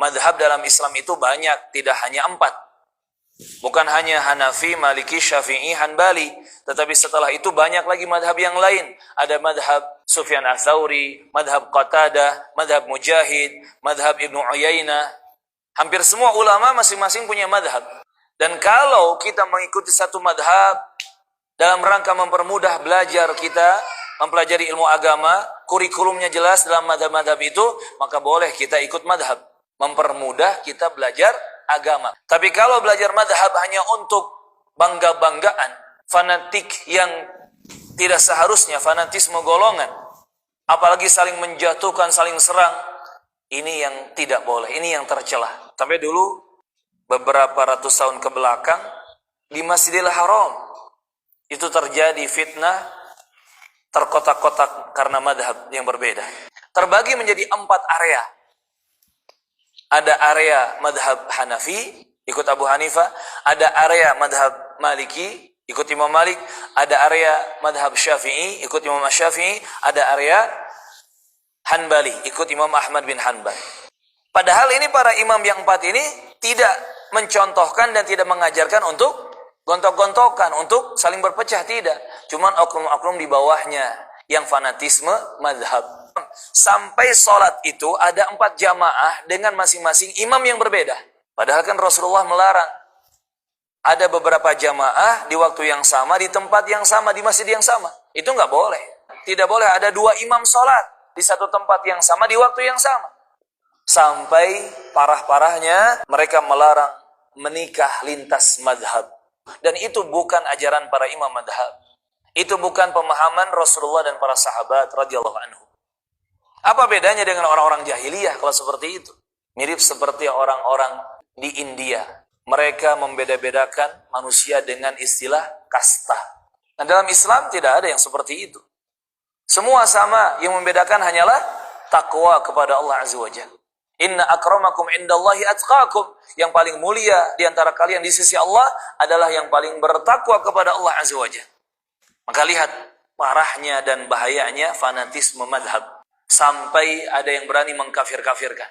Madhab dalam Islam itu banyak, tidak hanya 4. Bukan hanya Hanafi, Maliki, Syafi'i, Hanbali, tetapi setelah itu banyak lagi madhab yang lain. Ada madhab Sufyan Ats-Tsauri, madhab Qatadah, madhab Mujahid, madhab Ibnu Uyainah. Hampir semua ulama masing-masing punya madhab. Dan kalau kita mengikuti satu madhab dalam rangka mempermudah belajar kita, mempelajari ilmu agama, kurikulumnya jelas dalam madhab-madhab itu, maka boleh kita ikut madhab. Mempermudah kita belajar agama. Tapi kalau belajar madhab hanya untuk bangga-banggaan, fanatik yang tidak seharusnya, fanatisme golongan, apalagi saling menjatuhkan, saling serang, ini yang tidak boleh, ini yang tercela. Sampai dulu beberapa ratus tahun ke belakang di Masjidil Haram itu terjadi fitnah terkotak-kotak karena madhab yang berbeda. Terbagi menjadi 4 area. Ada area madhab Hanafi, ikut Abu Hanifah. Ada area madhab Maliki, ikut Imam Malik. Ada area madhab Syafi'i, ikut Imam Syafi'i. Ada area Hanbali, ikut Imam Ahmad bin Hanbal. Padahal ini para imam yang 4 ini tidak mencontohkan dan tidak mengajarkan untuk gontok-gontokan, untuk saling berpecah, tidak. Cuman oknum-oknum di bawahnya yang fanatisme madhab. Sampai sholat itu ada 4 jamaah dengan masing-masing imam yang berbeda. Padahal kan Rasulullah melarang. Ada beberapa jamaah di waktu yang sama, di tempat yang sama, di masjid yang sama. Itu nggak boleh. Tidak boleh ada 2 imam sholat di satu tempat yang sama, di waktu yang sama. Sampai parah-parahnya mereka melarang menikah lintas madhab. Dan itu bukan ajaran para imam madhab. Itu bukan pemahaman Rasulullah dan para sahabat radhiyallahu anhu. Apa bedanya dengan orang-orang jahiliyah kalau seperti itu? Mirip seperti orang-orang di India. Mereka membeda-bedakan manusia dengan istilah kasta. Nah, dalam Islam tidak ada yang seperti itu. Semua sama, yang membedakan hanyalah takwa kepada Allah Azza wa Jalla. Inna akramakum indallahi atqakum. Yang paling mulia di antara kalian di sisi Allah adalah yang paling bertakwa kepada Allah Azza wa Jalla. Maka lihat parahnya dan bahayanya fanatisme madhab. Sampai ada yang berani mengkafir-kafirkan.